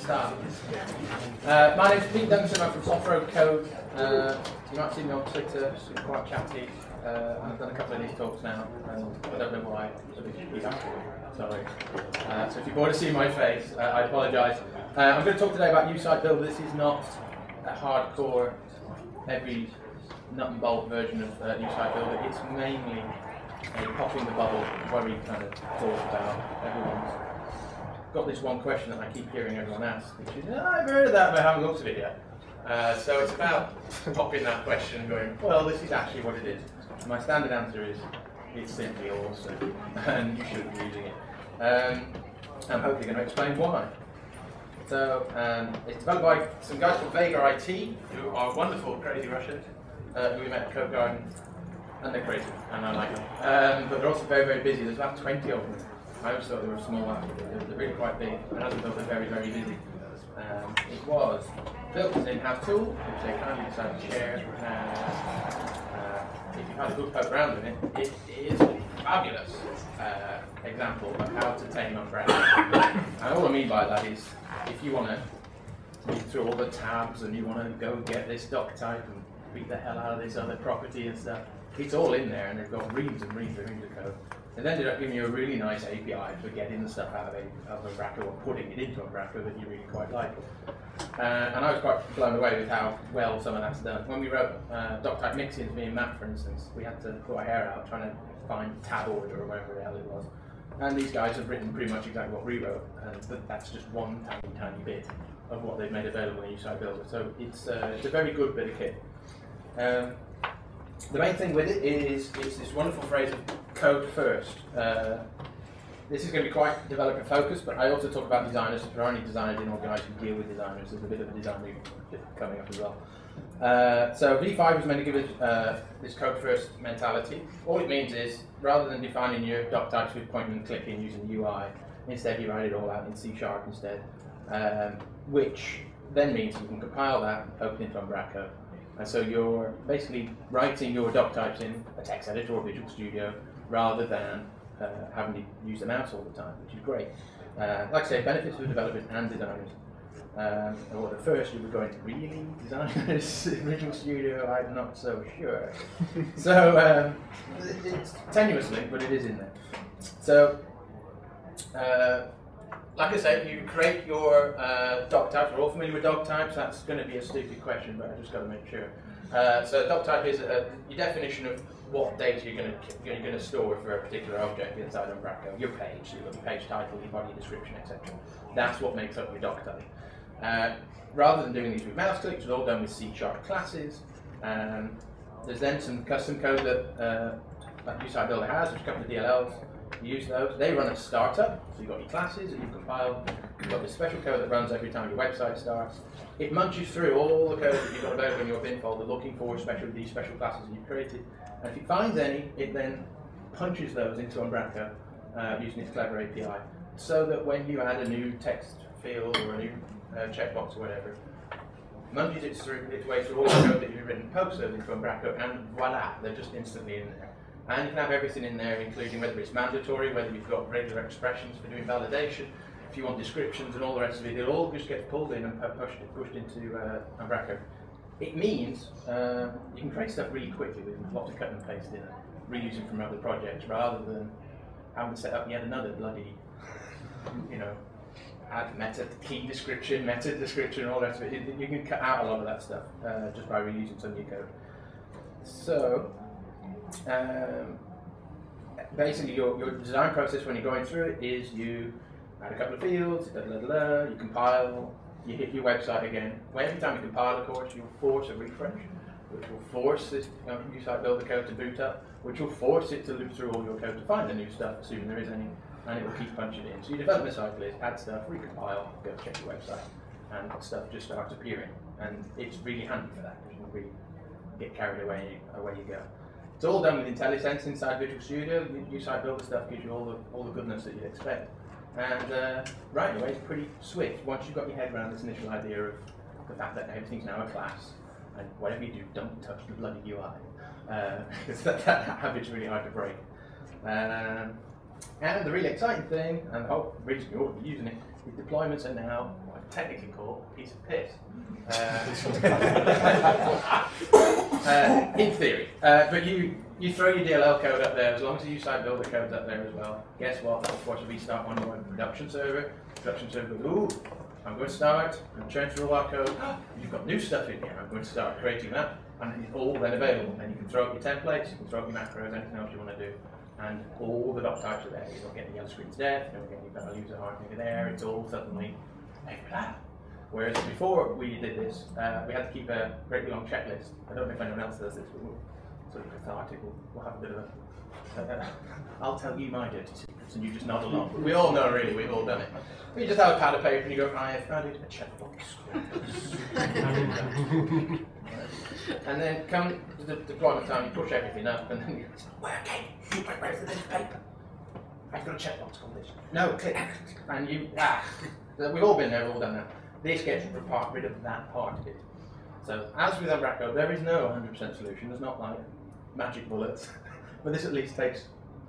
start. My name's Pete Duncason, I'm from Off-Road Code. You might see me on Twitter, I'm quite chatty. I've done a couple of these talks now, and I don't know why, so he's asking me. Sorry. So if you want to see my face, I apologise. I'm going to talk today about uSiteBuilder. This is not a hardcore, every nut and bolt version of uSiteBuilder. It's mainly a popping the bubble, worry kind of thought about. Everyone's got this one question that I keep hearing everyone ask, which is, I've heard of that, but I haven't looked at it yet. So it's about popping that question and going, well, this is actually what it is. And my standard answer is, it's simply awesome, and you should be using it. I'm hopefully going to explain why. So it's developed by some guys called Vega IT, who are wonderful, crazy Russians, who we met at Code Garden, and they're crazy, and I like them. But they're also very, very busy. There's about 20 of them. I always thought they were small, they're really quite big, and as a result, they're very, very busy. It was built as an in-house tool, which they kindly decided to share. If you've had a good poke around in it, it is a fabulous example of how to tame Umbraco. And all I mean by that is, if you want to read through all the tabs and you want to go get this doc type and beat the hell out of this other property and stuff, it's all in there, and they've got reams and reams and reams of code. It ended up giving you a really nice API for getting the stuff out of Umbraco or putting it into Umbraco that you really quite like. And I was quite blown away with how well some of that's done. When we wrote doc type mixins, me and Matt, for instance, we had to pull our hair out trying to find tab order or whatever the hell it was. And these guys have written pretty much exactly what we wrote, but that's just one tiny, tiny bit of what they've made available in uSiteBuilder. So it's a very good bit of kit. The main thing with it is it's this wonderful phrase of code first. This is going to be quite developer focused, but I also talk about designers. If there are any designers in or guys who deal with designers, there's a bit of a design move coming up as well. So V5 was meant to give us this code first mentality. All it means is, rather than defining your doc types with point and clicking using the UI, instead you write it all out in C# instead, which then means you can compile that and poke it into Umbraco. And so you're basically writing your doc types in a text editor or Visual Studio rather than having to use the mouse all the time, which is great. Like I say, benefits for developers and designers. Well, at first you were going, really? Designers in Visual Studio? I'm not so sure. So, it's tenuously, but it is in there. So, like I say, you create your doc types. We're all familiar with doc types. That's going to be a stupid question, but I just got to make sure. So doc type is your definition of what data you're going to store for a particular object inside Umbraco. Your page, so you've got your page title, your body description, etc. That's what makes up your doc type. Rather than doing these with mouse clicks, it's all done with C# classes. There's then some custom code that like uSiteBuilder has, which come with DLLs. You use those. They run at startup, so you've got your classes that you've compiled. You've got this special code that runs every time your website starts. It munches through all the code that you've got available in your bin folder, looking for these special classes that you've created. And if it finds any, it then punches those into Umbraco using its clever API, so that when you add a new text field or a new checkbox or whatever, munches its way through all the code that you've written, pokes those into Umbraco, and voila, they're just instantly in there. And you can have everything in there, including whether it's mandatory, whether you've got regular expressions for doing validation, if you want descriptions and all the rest of it. It all just gets pulled in and pushed into Umbraco. It means you can create stuff really quickly with lots of cut and paste in it, reusing from other projects, rather than having to set up yet another bloody, add meta key description, meta description, all the rest of it. You can cut out a lot of that stuff just by reusing some new code. So, basically your design process when you're going through it is you add a couple of fields, you compile, you hit your website again. Every time you compile, of course, you'll force a refresh, which will force this uSiteBuilder code to boot up, which will force it to loop through all your code to find the new stuff, assuming there is any, and it will keep punching it in. So your development cycle is add stuff, recompile, go check your website, and stuff just starts appearing. And it's really handy for that, because you can really get carried away you go. It's all done with IntelliSense inside Visual Studio. uSiteBuilder stuff gives you all the goodness that you'd expect. And right away, it's pretty swift. Once you've got your head around this initial idea of the fact that everything's now a class, and whatever you do, don't touch the bloody UI. Because that habit's really hard to break. And the really exciting thing, and the whole reason you ought to be using it, is deployments are now what I technically call a piece of piss. In theory. But you throw your DLL code up there, as long as the uSiteBuilder code's up there as well. Guess what? That'll force a restart on your production server. Production server goes, ooh, I'm going to start, I'm going to change through all our code. You've got new stuff in here, I'm going to start creating that. And it's all then available. And you can throw up your templates, you can throw up your macros, anything else you want to do. And all the doc types are there. You don't get any yellow screens there, you don't get any values that aren't maybe there. It's all suddenly made for that. Whereas before we did this, we had to keep a great long checklist. I don't know if anyone else does this, but we'll sort of cathartic. We'll have a bit of a. I'll tell you my dirty secrets, and you just nod along. We all know, really, we've all done it. You just have a pad of paper, and you go, I have added a checkbox. And then come to the deployment time, you push everything up, and then you go, okay, where's the paper? I've got a checkbox called this. No, click. And you, we've all been there, we've all done that. This gets rid of that part of it. So, as with Umbraco, there is no 100% solution. There's not like magic bullets. But this at least takes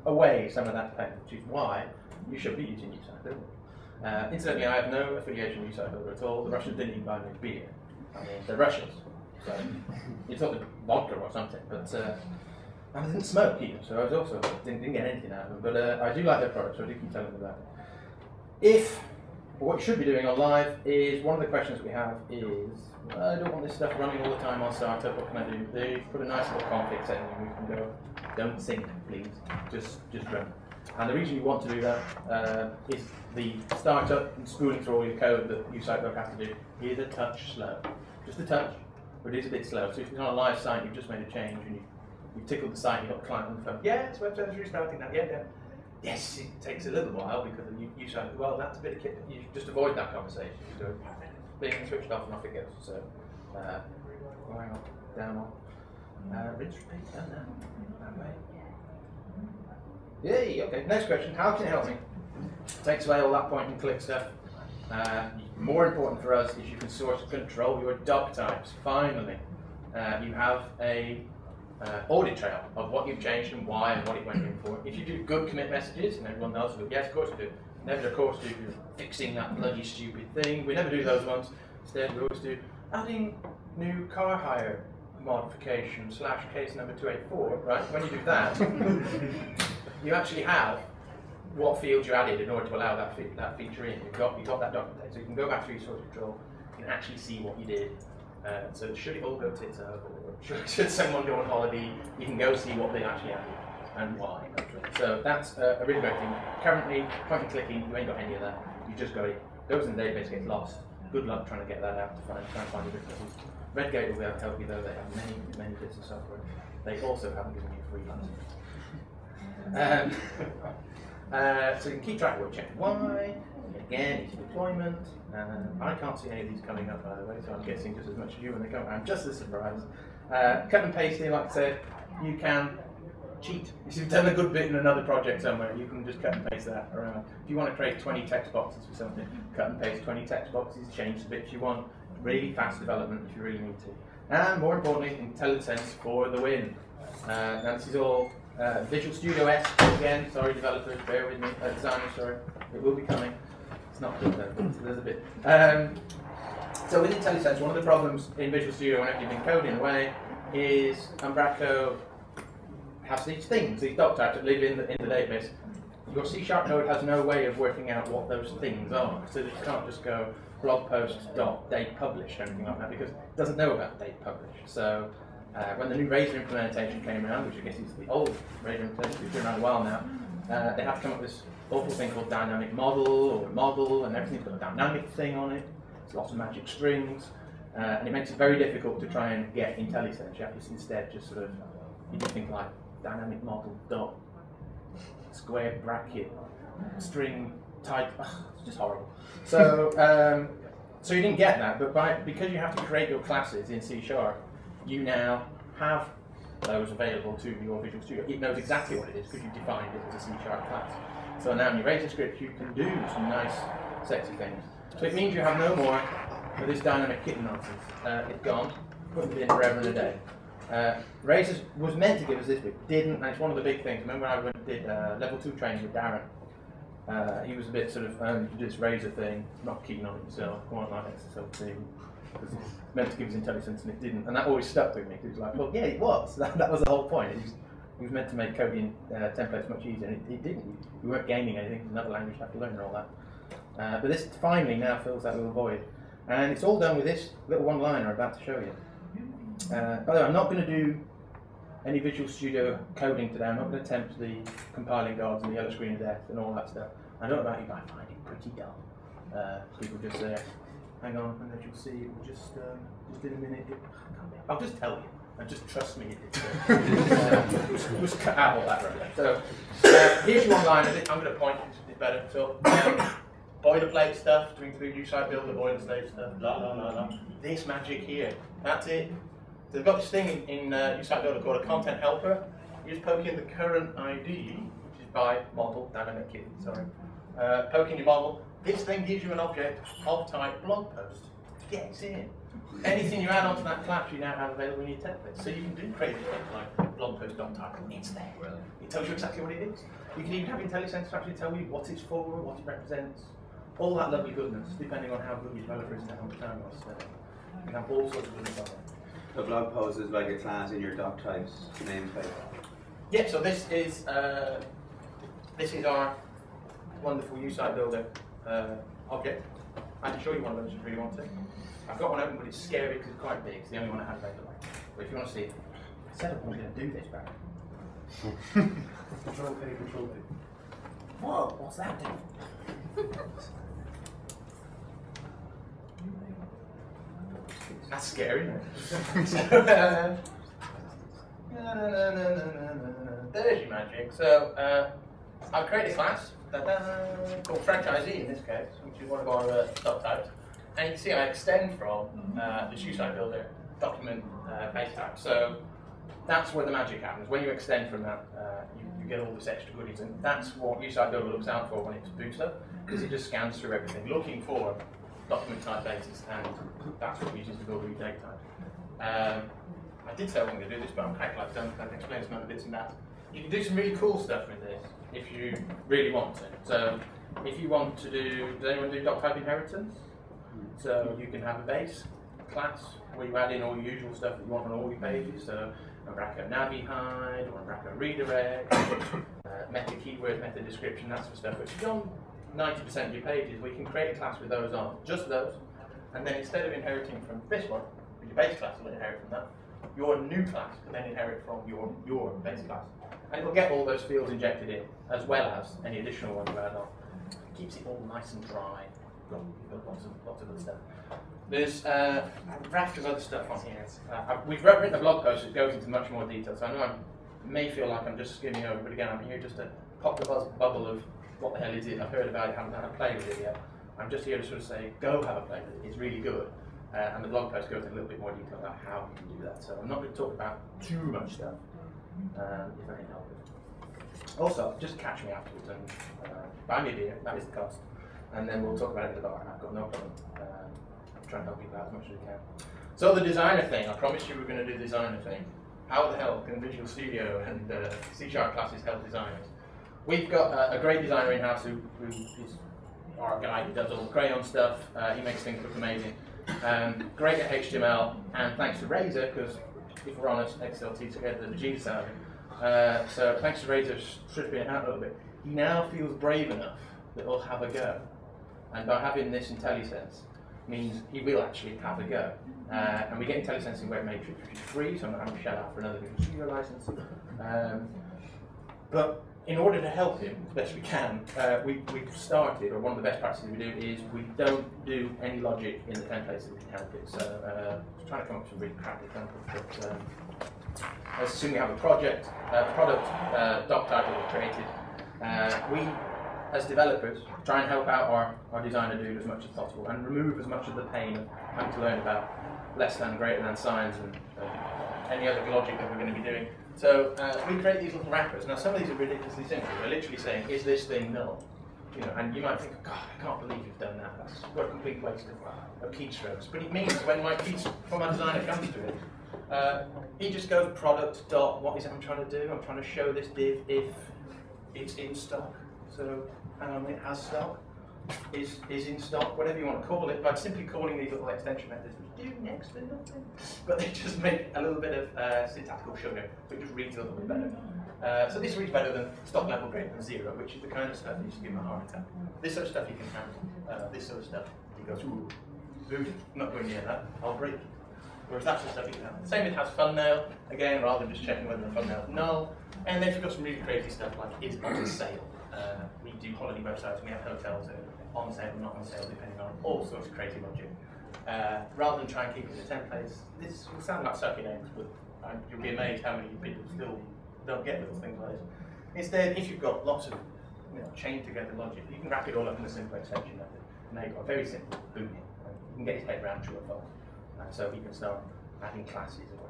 away some of that pain, which is why you should be using uSiteBuilder. Incidentally, I have no affiliation with uSiteBuilder at all. The Russians didn't even buy me beer. I mean, they're Russians. So, it's not vodka or something. But I didn't smoke either, so I was also didn't get anything out of them. But I do like their products, so I do keep telling them about it. What you should be doing on live is, one of the questions we have is, I don't want this stuff running all the time on startup, what can I do? They put a nice little config setting and we can go, don't sync, please, just run. And the reason you want to do that is the startup and spooling through all your code that uSiteBuilder has to do is a touch slow. Just a touch, but it is a bit slow. So if you're on a live site, you've just made a change and you've tickled the site, you've got the client on the phone, yeah, it's web service restarting now, yeah. Yes, it takes a little while because you say, well, that's a bit of kit. You just avoid that conversation. You do it, being switched off and off it goes. So, going on, down on, rinse, repeat, down, that way. Yay, okay. Next question, how can it help me? Takes away all that point and click stuff. More important for us is you can source and control your doc types. Finally, you have a audit trail of what you've changed and why and what it went in for. If you do good commit messages, and everyone knows, yes, of course we do. Never, of course, do fixing that bloody stupid thing. We never do those ones. Instead, we always do adding new car hire modification / case number 284. Right? When you do that, you actually have what fields you added in order to allow that feature in. You've got that document, so you can go back through your source control and actually see what you did. So should it all go tits up, or should someone go on holiday, you can go see what they actually added and why. So that's a really great thing. Currently, point and clicking, you ain't got any of that. You just got it, goes in the database, gets lost. Good luck trying to get that out to try and find the differences. Redgate will be able to help you though. They have many bits of software. They also haven't given you free license. So you can keep track of what you checked. Why? Again, it's deployment. I can't see any of these coming up, by the way, so I'm guessing just as much as you when they come. I'm just as surprised. Cut and pasting, like I said, you can cheat. If you've done a good bit in another project somewhere, you can just cut and paste that around. If you want to create 20 text boxes for something, cut and paste 20 text boxes, change the bits you want. Really fast development if you really need to. And more importantly, IntelliSense for the win. Now this is all Visual Studio-esque again. Sorry, developers, bear with me. Designers, sorry. It will be coming. It's not good though, so there's a bit. So with IntelliSense, one of the problems in Visual Studio whenever you've been coding away is Umbraco has these things, these doc types that live in the database. Your C# code has no way of working out what those things are, so you can't just go blog post dot date published or anything like that because it doesn't know about date published. So when the new Razor implementation came around, which I guess is the old Razor implementation, it's been around a while now, they have to come up with this awful thing called dynamic model, and everything's got a dynamic thing on it. It's lots of magic strings, and it makes it very difficult to try and get IntelliSense. You have to instead just sort of, you do things like dynamic model dot square bracket string type. It's just horrible. So so you didn't get that, but because you have to create your classes in C#, you now have those available to your Visual Studio. It knows exactly what it is because you've defined it as a C# class. So now in your Razor script you can do some nice sexy things. So it means you have no more of this dynamic kitten nonsense. It's gone. Put it in forever and a day. Razor was meant to give us this, but didn't, and it's one of the big things. Remember when I went and did level 2 training with Darren? He was a bit sort of, you do this Razor thing, not keen on it himself, quite like XSLT, because it's meant to give us IntelliSense and it didn't, and that always stuck with me. He was like, well, yeah, it was. That was the whole point. He was meant to make coding templates much easier, and it didn't. We weren't gaining anything. It's another language you have to learn and all that. But this finally now fills that little void. And it's all done with this little one-liner I'm about to show you. By the way, I'm not going to do any Visual Studio coding today. I'm not going to attempt the compiling guards and the yellow screen of death and all that stuff. I don't know about you, but I find it pretty dull. People just say, hang on, and as you'll see, it will just in a minute. I'll just tell you. And just trust me, just cut out all that right. So here's your one-liner. I'm going to point it better. So boilerplate stuff to include uSiteBuilder, boiler state stuff, blah blah blah blah. This magic here, that's it. So they've got this thing in uSiteBuilder called a content helper. You just poke in the current ID, which is by model, dynamic kit, sorry. Poke in your model. This thing gives you an object of type blog post. Gets in. Anything you add onto that class, you now have available in your template. So you can do crazy things like blog post title. It's there. It tells you exactly what it is. You can even have IntelliSense to actually tell you what it's for, what it represents, all that lovely goodness, depending on how good your developer is and how much time you're spending. You can have all sorts of goodness on it. The blog post is like a class in your doc types namespace. Yeah. So this is our wonderful uSiteBuilder object. I can show you one of those if you really want to. I've got one open, but it's scary because it's quite big. It's the only one I have available. But if you want to see it, I said I was going to do this, Barry. Control A, Control B. Whoa, what's that do? That's scary, isn't it? There's your magic. So I've created a class called franchisee in this case, which is one of our subtypes. And you can see I extend from this uSiteBuilder document base type. So that's where the magic happens. When you extend from that, you get all this extra goodies, and that's what uSiteBuilder looks out for when it boots up, because it just scans through everything, looking for document type basis, and that's what it uses to build a data type. I did say I wasn't going to do this, but I'm quite glad I've done. I can explain some other bits and that. You can do some really cool stuff with this if you really want to. So if you want to do, does anyone do doc type inheritance? So you can have a base class where you add in all your usual stuff that you want on all your pages. So Umbraco navihide, or Umbraco redirect, meta keyword, meta description, that sort of stuff, which is on 90% of your pages. We can create a class with those on, just those, and then instead of inheriting from this one, your base class will inherit from that, your new class can then inherit from your base class. And it will get all those fields injected in, as well as any additional ones you add on. It keeps it all nice and dry. Got lots of good stuff. There's rafters of other stuff on here. We've written a blog post that goes into much more detail, so I know I may feel like I'm just skimming over, but again, I'm here just to pop the bubble of what the hell is it, I've heard about it, haven't had a play with it yet. I'm just here to sort of say, go have a play with it, it's really good. And the blog post goes into a little bit more detail about how you can do that. So I'm not going to talk about too much stuff, if I can help it. Also, just catch me afterwards and buy me a beer, that is the cost. And then we'll talk about it at the bar, and I've got no problem. Try and help people out as much as we can. So the designer thing, I promised you we were going to do the designer thing. How the hell can Visual Studio and C# classes help designers? We've got a great designer in-house who is our guy who does all the crayon stuff. He makes things look amazing. Great at HTML, and thanks to Razor, because if we're honest, XLT together the Jesus out of him. So thanks to Razor stripping it out a little bit, he now feels brave enough that he'll have a go. And by having this IntelliSense means he will actually have a go. And we get IntelliSense in Web Matrix, which is free, so I'm not having to shout out for another Visual Studio license. But in order to help him as best we can, we've started, or one of the best practices we do is we don't do any logic in the templates that we can help it. So I'm trying to come up with some really crappy examples, but let's assume we have a product doc type that we've created. We, as developers, try and help out our designer dude as much as possible and remove as much of the pain of having to learn about less than, greater than signs and any other logic that we're going to be doing. So we create these little wrappers. Now some of these are ridiculously simple. We're literally saying, is this thing null? You know, and you might think, God, I can't believe you've done that. That's what a complete waste of keystrokes. But it means when my designer comes to it, he just goes product dot, what is it I'm trying to do? I'm trying to show this div if it's in stock. So hang on a minute, has stock, is in stock, whatever you want to call it, by simply calling these little extension methods, which do next to nothing, but they just make a little bit of syntactical sugar, so it just reads a little bit better. So this reads better than stock level greater than 0, which is the kind of stuff you just give them a heart attack. This sort of stuff you can handle. This sort of stuff, he goes, ooh, not going near that, I'll break. Whereas that's the stuff you can handle. Same with has thumbnail, again, rather than just checking whether the thumbnail is null. And then if you've got some really crazy stuff like is on sale. We do holiday websites, and we have hotels that are on sale or not on sale, depending on all sorts of crazy logic. Rather than try and keep it in templates, this will sound like sucking eggs, but you'll be amazed how many people still don't get little things like this. Instead, if you've got lots of chained together logic, you can wrap it all up in a simple extension method. Now you've got a very simple boolean. You can get his head around true or false. So he can start adding classes or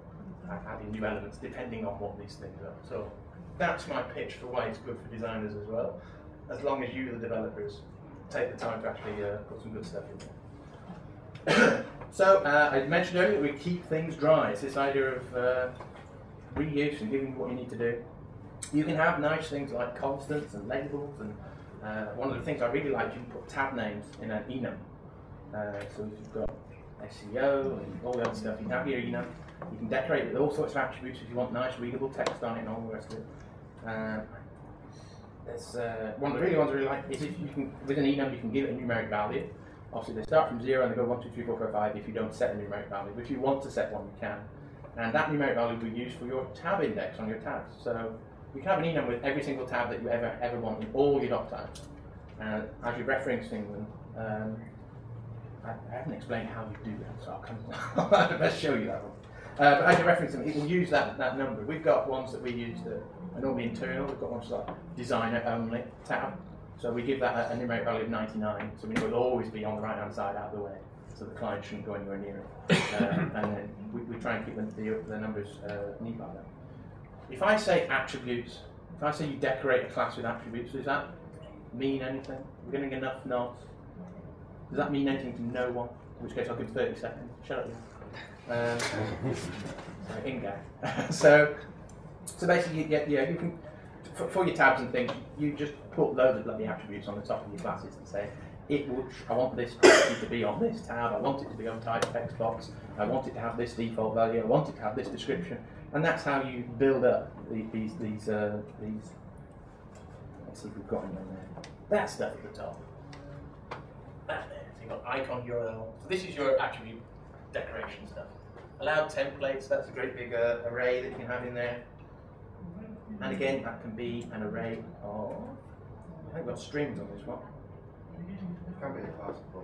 adding new elements depending on what these things are. So that's my pitch for why it's good for designers as well, as long as you, the developers, take the time to actually put some good stuff in there. So I mentioned earlier we keep things dry. It's this idea of reuse and giving you what you need to do. You can have nice things like constants and labels, and one of the things I really like, you can put tab names in an enum. So if you've got SEO and all the other stuff, you can have your enum. You can decorate it with all sorts of attributes if you want nice readable text on it and all the rest of it. One of the really ones I really like is if you can, with an enum, you can give it a numeric value. Obviously they start from 0 and they go 1, 2, 3, 4, 5, 5 if you don't set a numeric value, but if you want to set one, you can. And that numeric value will be used for your tab index on your tabs. So you can have an enum with every single tab that you ever want in all your doc types. And as you're referencing them, I haven't explained how you do that, so I'll best show you that one. But as you're referencing them, it will use that number. We've got ones that we use that are normally internal. We've got ones like designer only tab. So we give that a numeric value of 99, so we know it'll always be on the right hand side out of the way, so the client shouldn't go anywhere near it. And then we try and keep the numbers neat like that. If I say attributes, if I say you decorate a class with attributes, does that mean anything? We're getting enough nods. Does that mean anything to no one? In which case I'll give 30 seconds. Shut up. In-game. So basically, you can, for your tabs and things, you just put loads of bloody attributes on the top of your classes and say, I want this property to be on this tab, I want it to be on type text box, I want it to have this default value, I want it to have this description, and that's how you build up these let's see if we've got anything there. That stuff at the top. That there, so you've got icon URL. So this is your attribute decoration stuff. Allowed templates, that's a great big array that you can have in there. And again, that can be an array of, I think we've got strings on this one. It can be a class, but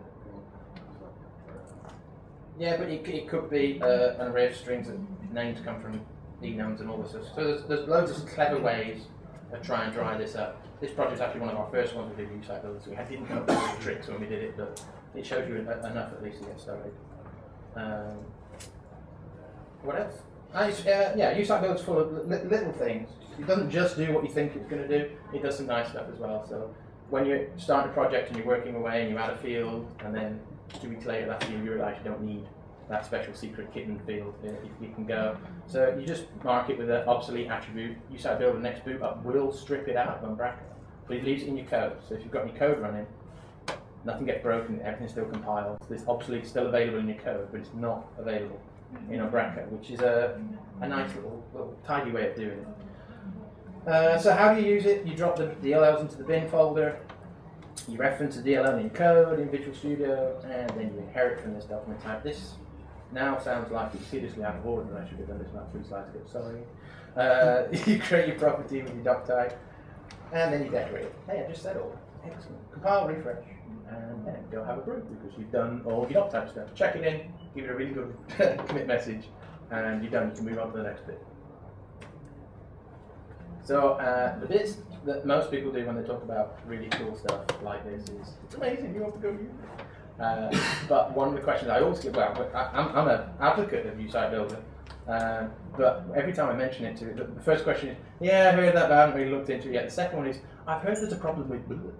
yeah, but it could be an array of strings that names come from enums and all this stuff. So there's loads of clever ways of trying to dry this up. This project is actually one of our first ones we did uSiteBuilder, so we didn't know the tricks when we did it, but it shows you enough at least to get started. What else? uSiteBuilder is full of little things. It doesn't just do what you think it's going to do, it does some nice stuff as well. So when you start a project and you're working away and you add a field, and then 2 weeks later that field you realise you don't need that special secret kitten field, you can go. So you just mark it with an obsolete attribute. uSiteBuilder next boot up will strip it out of Umbraco, but it leaves it in your code. So if you've got any code running, nothing gets broken, everything's still compiled. This obsolete is still available in your code, but it's not available in Umbraco, which is a nice little tidy way of doing it. So how do you use it? You drop the DLLs into the bin folder, you reference the DLL in your code in Visual Studio, and then you inherit from this document type. This now sounds like it's seriously out of order, and I should have done this about 3 slides ago, sorry. You create your property with your doc type, and then you decorate it. Hey, I just said all that. Excellent. Compile, refresh, and then go have a brew, because you've done all your doc type stuff. Check it in, give it a really good commit message, and you're done. You can move on to the next bit. So the bits that most people do when they talk about really cool stuff like this is, it's amazing, you want to go use it. But one of the questions I always get, well, I'm an advocate of uSiteBuilder, but every time I mention it to the first question is, yeah, I heard that, but I haven't really looked into it yet. The second one is, I've heard there's a problem with blah.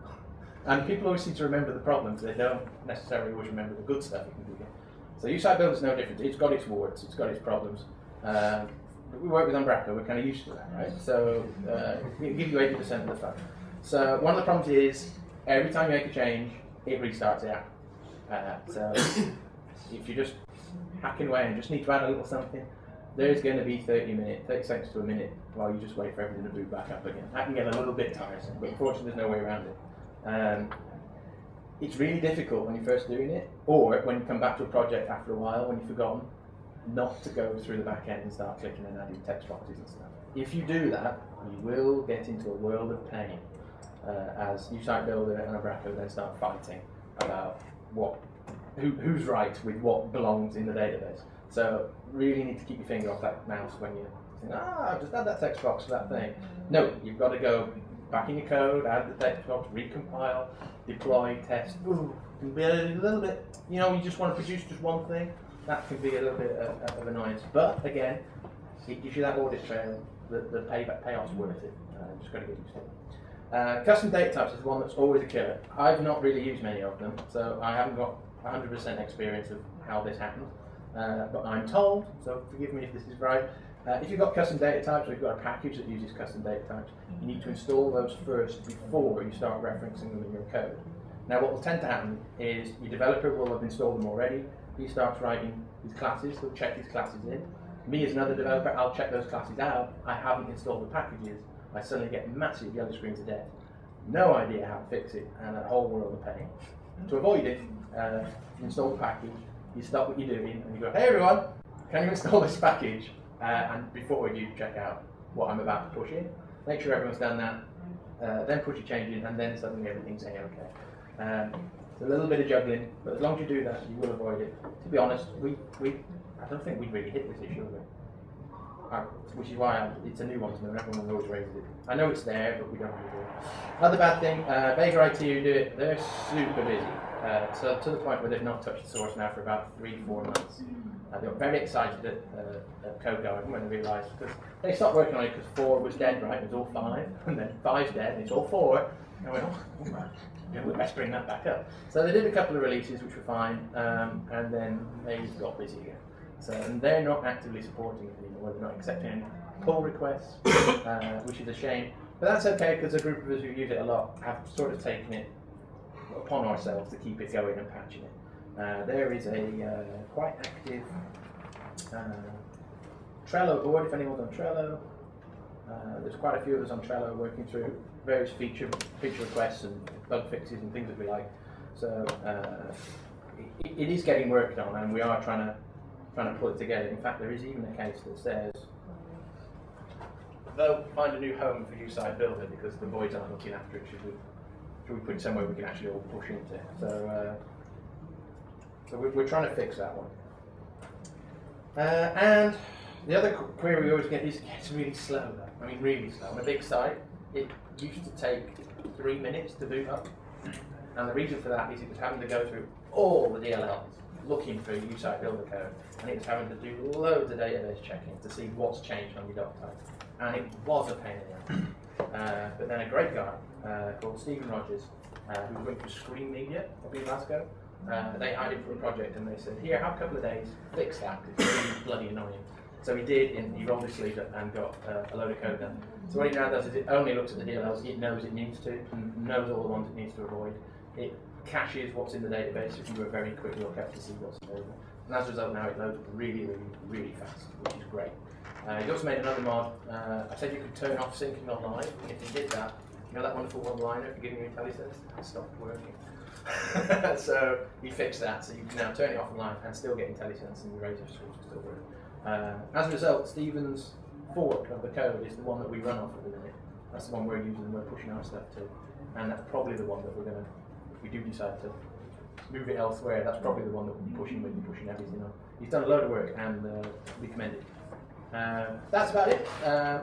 And people always seem to remember the problems, they don't necessarily always remember the good stuff you can do. So uSiteBuilder is no different. It's got its warts, it's got its problems. we work with Umbraco, we're kind of used to that, right? So we give you 80% of the fun. So one of the problems is every time you make a change, it restarts the app. So if you're just hacking away and just need to add a little something, there's going to be 30 seconds to a minute while you just wait for everything to boot back up again. That can get a little bit tiresome, but unfortunately there's no way around it. It's really difficult when you're first doing it, or when you come back to a project after a while when you've forgotten, not to go through the back end and start clicking and adding text boxes and stuff. If you do that, you will get into a world of pain as uSiteBuilder and Umbraco then start fighting about who's right with what belongs in the database. So really need to keep your finger off that mouse when you think, just add that text box for that thing. No, you've got to go back in your code, add the text box, recompile, deploy, test. Ooh, can be a little bit, you just want to produce just one thing. That can be a little bit of annoyance. But again, it gives you that audit trail. The payoff's worth it. Just got to get used to it. Custom data types is the one that's always a killer. I've not really used many of them, so I haven't got 100% experience of how this happens. But I'm told, so forgive me if this is right, if you've got custom data types or you've got a package that uses custom data types, you need to install those first before you start referencing them in your code. Now what will tend to happen is your developer will have installed them already. He starts writing these classes, he'll check these classes in. Me as another developer, I'll check those classes out. I haven't installed the packages. I suddenly get massive yellow screens of death. No idea how to fix it, and a whole world of pain. To avoid it, you install the package, you stop what you're doing, and you go, hey everyone, can you install this package? And before you check out what I'm about to push in, make sure everyone's done that, then push your change in, and then suddenly everything's A-okay. It's a little bit of juggling, but as long as you do that, you will avoid it. To be honest, I don't think we'd really hit this issue, which is why it's a new one to me, and everyone always raises it. I know it's there, but we don't really do it. Another bad thing, Vega IT who do it, they're super busy. So to the point where they've not touched the source now for about 3-4 months. They were very excited at Code Garden when they realised, because they stopped working on it because 4 was dead, right? It was all 5, and then 5's dead, and it's all 4. And I went, we best bring that back up. So they did a couple of releases which were fine, and then they got busy again. So and they're not actively supporting it anymore. They're not accepting pull requests, which is a shame. But that's okay because a group of us who use it a lot have sort of taken it upon ourselves to keep it going and patching it. There is a quite active Trello board, if anyone's on Trello. There's quite a few of us on Trello working through various feature requests and bug fixes and things that we like. So it is getting worked on, and we are trying to pull it together. In fact, there is even a case that says they'll find a new home for uSiteBuilder because the boys aren't looking after it. Should we put it somewhere we can actually all push into? So we're trying to fix that one. And the other query we always get is it's really slow. I mean, really slow. On a big site, it used to take 3 minutes to boot up, and the reason for that is it was having to go through all the DLLs looking for uSiteBuilder code, and it was having to do loads of database checking to see what's changed on your doc type, and it was a pain in the ass. But then a great guy called Stephen Rogers, who was working for Screen Media up in Glasgow, they hired him for a project, and they said, here, have a couple of days, fix that, because it's really bloody annoying. So he did, and he rolled his sleeves up and got a load of code done. So what he now does is it only looks at the DLLs it knows it needs to, and knows all the ones it needs to avoid. It caches what's in the database, if you do a very quick look up to see what's available. And as a result now it loads really, really, really fast, which is great. He also made another mod. I said you could turn off syncing online. If you did that, you know that wonderful one-liner for giving you IntelliSense? That stopped working. So he fixed that, so you can now turn it off online and still get IntelliSense, and your Razor screens will still work. As a result, Stephen's fork of the code is the one that we run off at the minute. That's the one we're using and we're pushing our stuff to. And that's probably the one that we're going to, if we do decide to move it elsewhere, that's probably the one that we'll be pushing everything on. He's done a load of work, and we commend it. That's about it.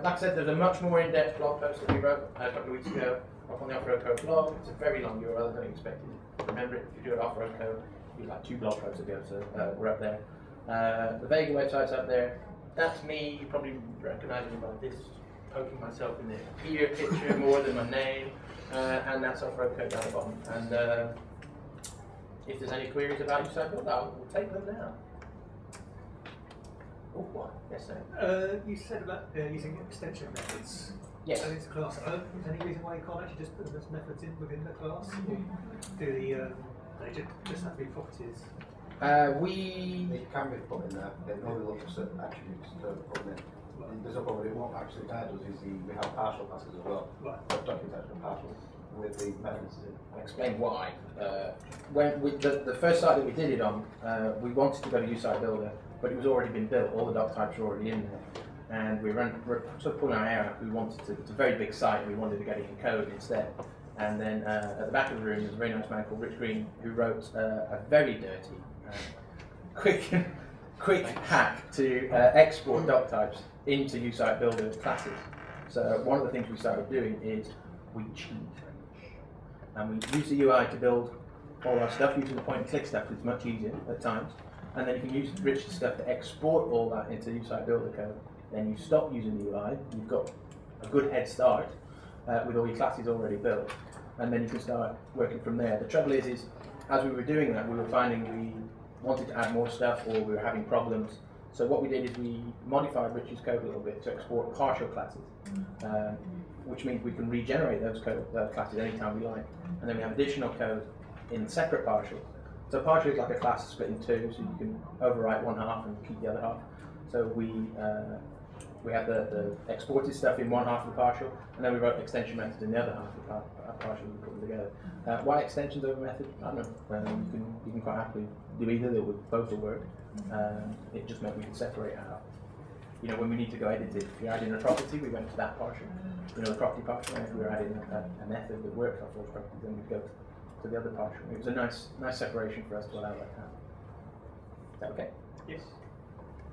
Like I said, there's a much more in-depth blog post that we wrote a couple of weeks ago up on the Off-Road Code blog. It's a very long URL, I don't expect you to remember it. If you do it Off-Road Code, it was like 2 blog posts ago, so we're up there. The Vega website's up there. That's me. You probably recognise me by this, poking myself in the ear picture more than my name, and that's Off-Road Code down the bottom. And if there's any queries about uSiteBuilder, we'll take them now. Oh, what? Yes, sir. You said about using extension methods. Yes. And it's a class. Is there any reason why you can't actually just put them as methods in within the class? Or do they just have to be properties? They can be put in there. They only look for certain attributes to put them in. There's no problem. It won't actually that does is we have partial classes as well. Right. Documentation partial with the methods in. I'll explain why. When the first site that we did it on, we wanted to go to uSiteBuilder, but it was already been built. All the doc types were already in there, and we're sort of pulling our hair out. We wanted to. It's a very big site. We wanted to get it in code instead. And then at the back of the room, there's a very nice man called Rich Green who wrote a very dirty, quick hack to export doc types into uSiteBuilder classes. So one of the things we started doing is we cheat. And we use the UI to build all our stuff using the point and click stuff, it's much easier at times. And then you can use Rich's stuff to export all that into uSiteBuilder code. Then you stop using the UI, you've got a good head start with all your classes already built. And then you can start working from there. The trouble is as we were doing that, we were finding we wanted to add more stuff or we were having problems. So what we did is we modified Rich's code a little bit to export partial classes, which means we can regenerate those classes anytime we like. And then we have additional code in separate partials. So partial is like a class split in two, so you can overwrite one half and keep the other half. So we have the exported stuff in one half of the partial, and then we wrote extension methods in the other half of the partial and put them together. Why extensions over method? I don't know. You can quite happily do either. They would both will work. It just meant we could separate out. You know, when we need to go edit it, if you're adding a property, we went to that partial. You know, the property partial. And if we were adding a method that works off those properties, then we'd go to the other partial. It was a nice separation for us to allow that to happen. Is that okay? Yes.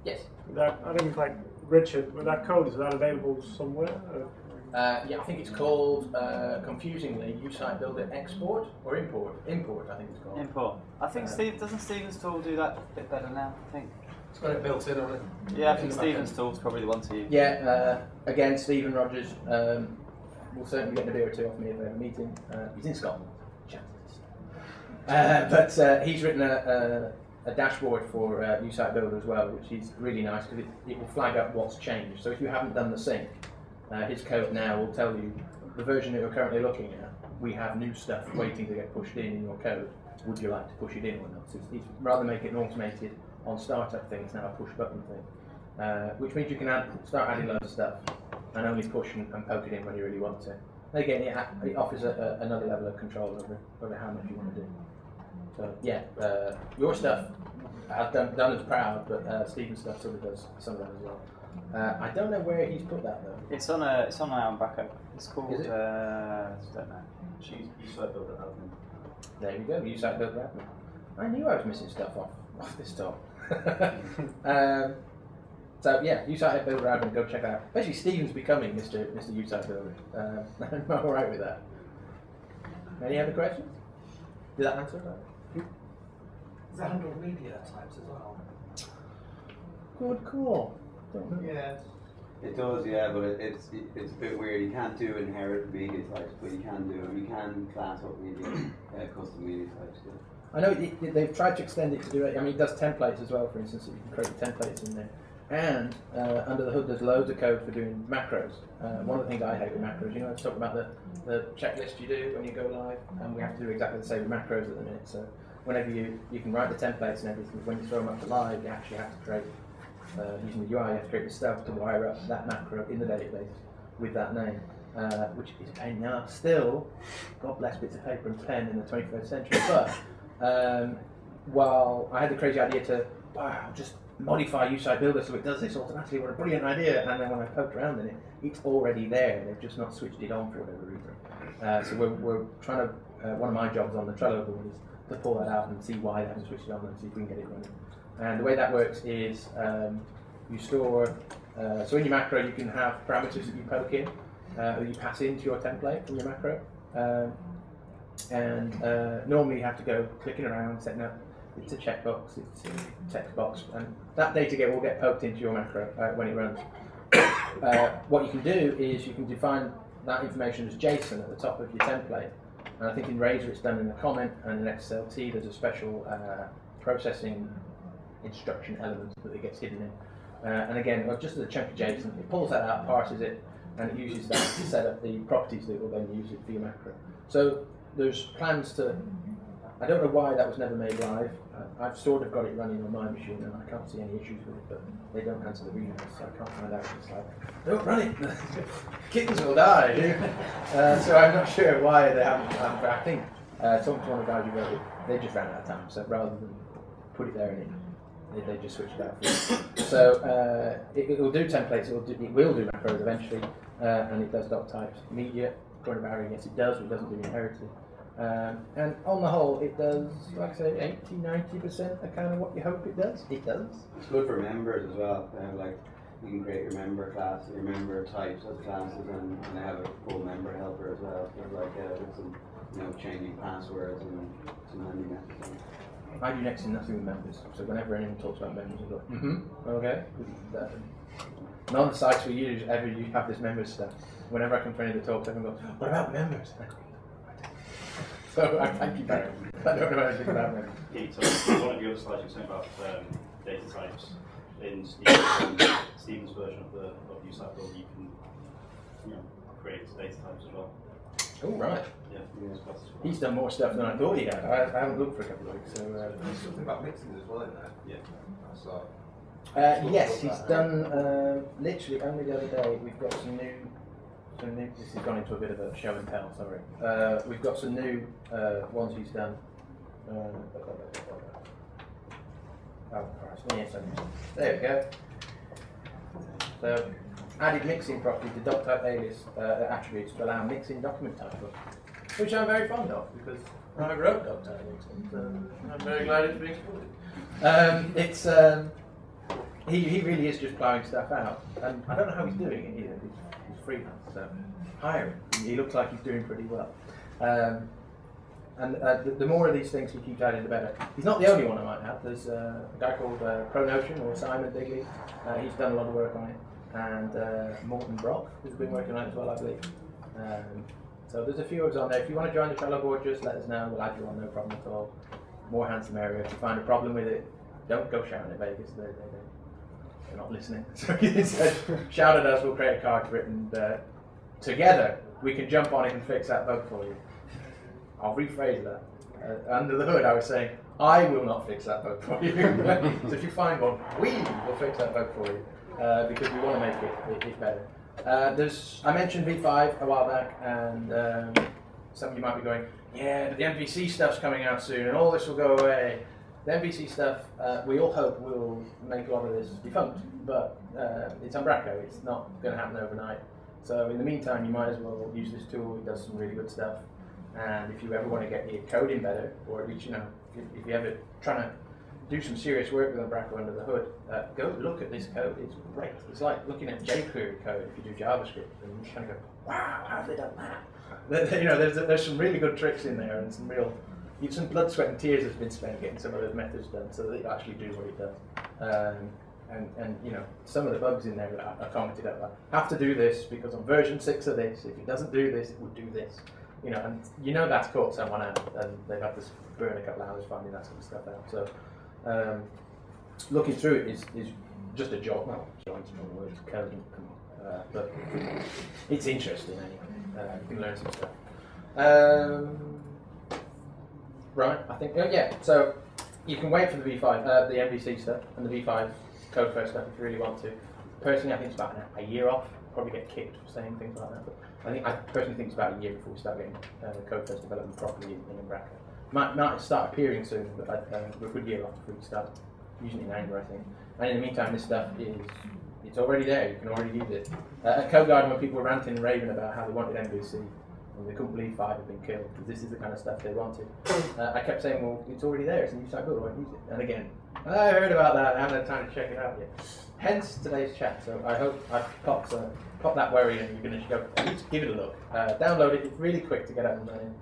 Yes. That, I think, like Richard, with that code, is that available somewhere? Yeah, I think it's called, confusingly, uSiteBuilder export or import. Import, I think it's called. Import. I think doesn't Stephen's tool do that a bit better now? I think. It's got it built in on it. Yeah, I think Stephen's tool's probably the one to use. Yeah, again, Stephen Rogers will certainly get a beer or two off me if we have a meeting. He's in Scotland. But he's written a dashboard for uSiteBuilder as well, which is really nice because it will flag up what's changed. So if you haven't done the sync, his code now will tell you the version that you're currently looking at. We have new stuff waiting to get pushed in your code. Would you like to push it in or not? So it's rather make it an automated on startup thing. It's now a push button thing, which means you can start adding loads of stuff and only push and poke it in when you really want to. And again, it offers another level of control over how much you want to do. So yeah, your stuff I've done as proud, but Stephen's stuff sort of does some of that as well. I don't know where he's put that though. It's on our Umbraco. It's called. Is it? I don't know. uSiteBuilder admin. There you go, uSiteBuilder admin. I knew I was missing stuff off this top. So yeah, uSiteBuilder admin, go check out. Basically, Stephen's becoming Mr. uSiteBuilder. I'm all right with that. Any other questions? Did that answer that? Does that handle media types as well? Good call. Yeah. It does, yeah, but it's a bit weird. You can't do inherit media types, but you can class up media, custom media types. Yeah. I know they've tried to extend it to do it. I mean, it does templates as well, for instance, so you can create templates in there. And under the hood, there's loads of code for doing macros. One of the things I hate with macros, you know, I was talking about the checklist you do when you go live, and we have to do exactly the same with macros at the minute. So whenever you can write the templates and everything, when you throw them up to live, you actually have to create, using the UI, you have to create the stuff to wire up that macro in the database with that name, which is a pain in the arse. Still, God bless bits of paper and pen in the 21st century, but while I had the crazy idea to, wow, just modify uSiteBuilder so it does this automatically, what a brilliant idea, and then when I poked around in it, it's already there, they've just not switched it on for whatever reason. So we're trying to, one of my jobs on the Trello board is to pull that out and see why they haven't switched it on and see if we can get it running. And the way that works is you store, so in your macro you can have parameters that you poke in, that you pass into your template from your macro, and normally you have to go clicking around, setting up, it's a checkbox, it's a text box, and that data will get poked into your macro when it runs. What you can do is you can define that information as JSON at the top of your template, and I think in Razor it's done in a comment, and in XLT there's a special processing instruction element that it gets hidden in. And again, just as a chunk of JSON, it pulls that out, parses it, and it uses that to set up the properties that will then use it for your macro. So there's plans to, I don't know why that was never made live. I've sort of got it running on my machine and I can't see any issues with it, but they don't answer the emails, so I can't find out. It's like, don't run it, kittens will die. So I'm not sure why they haven't, but I think talking to one of the guys who wrote it, they just ran out of time, so rather than put it there and they just switched it out. So it will do templates, it will do macros eventually, and it does doc types. Media, according to Barry, yes it does, but it doesn't do inherited. And on the whole, it does, like I say, 80-90% of kind of what you hope it does. It does. It's good for members as well. Like you can create your member class, your member types as classes, and they have a full member helper as well. So like with some, changing passwords and some handy methods. I do next to nothing with members, so whenever anyone talks about members, I go, okay. None of the sites we use ever have this members stuff. Whenever I come to any of the talks, everyone goes, what about members? So I thank you, Barry. I don't know anything about members. Pete, one of the other slides you were saying about data types in Stephen's version of uSiteBuilder, you can create data types as well. Oh, right. Yeah. He's done more stuff than I thought he had. I haven't looked for a couple of weeks. So, There's something about mixing as well, isn't there? Yeah. I saw. yes, he's done, literally only the other day, we've got some new, this has gone into a bit of a show and tell, sorry. We've got some new ones he's done. Oh, Christ, yes, there we go. So, added mixing property to doc type alias attributes to allow mixing document type, which I'm very fond of because I wrote doc type mixing, so I'm very glad it's being supported. He really is just plowing stuff out, and I don't know how he's doing it either. He's freelance, so hire him. He looks like he's doing pretty well. And the more of these things he keeps adding, the better. He's not the only one I might have. There's a guy called ProNotion, or Simon Digley. He's done a lot of work on it. And Morten Brock, who's been working on it as well, I believe. So there's a few of us on there. If you want to join the Trello board, just let us know. We'll add you on, no problem at all. More handsome area. If you find a problem with it, don't go shouting at Vegas. They're not listening. So instead, shout at us. We'll create a card for it, and together we can jump on it and fix that bug for you. I'll rephrase that. Under the hood, I was saying, I will not fix that bug for you. So if you find one, we will fix that bug for you. Because we want to make it better. I mentioned V5 a while back, and some of you might be going, yeah, but the MVC stuff's coming out soon, and all this will go away. The MVC stuff, we all hope will make a lot of this defunct, but it's Umbraco. It's not going to happen overnight. So in the meantime, you might as well use this tool. It does some really good stuff. And if you ever want to get your coding better, or at least, if you're ever trying to do some serious work with Umbraco under the hood, go look at this code. It's great. It's like looking at jQuery code if you do JavaScript, and you kind of go, wow, how have they done that? There's some really good tricks in there, and some blood, sweat, and tears has been spent getting some of those methods done so that it actually do what it does. And some of the bugs in there that I commented out, have to do this because on version 6 of this, if it doesn't do this, it would do this. And that's caught someone out, and they've had to burn a couple of hours finding that sort of stuff out. So looking through it is just a job. Well, joint's from the words coding, but it's interesting anyway. You can learn some stuff. Right, I think. Yeah. So you can wait for the V5, the MVC stuff, and the V5 code first stuff if you really want to. Personally, I think it's about a year off. Probably get kicked for saying things like that. But I personally think it's about a year before we start getting code first development properly in Umbraco. Might start appearing soon, but we're a good year off before we start using it in anger, I think. And in the meantime, this stuff it's already there. You can already use it. At CodeGarden, when people were ranting and raving about how they wanted MVC, and they couldn't believe 5 had been killed, because this is the kind of stuff they wanted, I kept saying, well, it's already there. It's a uSiteBuilder. Why use it? And again, I heard about that. I haven't had time to check it out yet. Hence today's chat. So I hope I've popped that worry, and you're going to go at least give it a look. Download it. It's really quick to get up and running.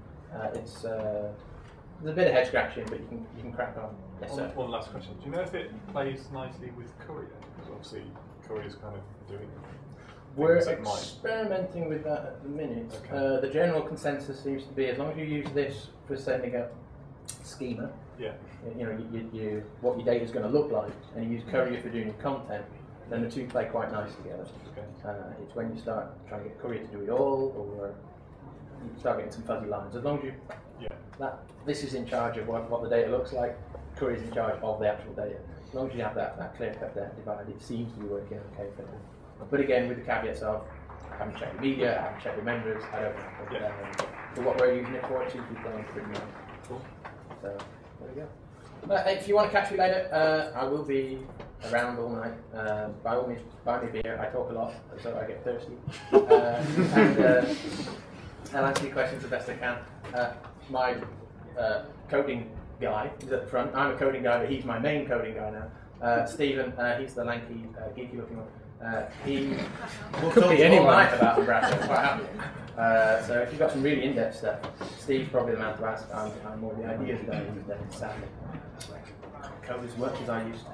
There's a bit of head scratching, but you can crack on. Yes, sir. One last question. Do you know if it plays nicely with Courier? Because obviously Courier's kind of doing We're experimenting with that at the minute. Okay. The general consensus seems to be as long as you use this for sending up schema, yeah, what your data is going to look like, and you use Courier for doing your content, then the two play quite nice together. It's when you start trying to get Courier to do it all, or you start getting some fuzzy lines. As long as you, this is in charge of what the data looks like, Courier's in charge of the actual data. As long as you have that clear cut there divide, it seems to be working okay for them. But again, with the caveats of, I haven't checked the media, I haven't checked the members, I don't know. But, for what we're using it for, it seems to be playing pretty well. Cool. So, there we go. If you want to catch me later, I will be around all night. By all means, buy me beer. I talk a lot, so I get thirsty. And I'll answer your questions the best I can. My coding guy is at the front. I'm a coding guy, but he's my main coding guy now. Stephen, he's the lanky, geeky looking one. He could be anyone about Umbraco, quite happy. So if you've got some really in-depth stuff, Steve's probably the man to ask. I'm more the ideas guy, sadly. Code as much as I used to.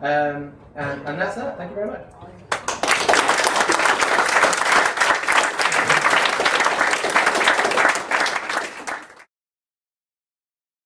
And that's that. Thank you very much.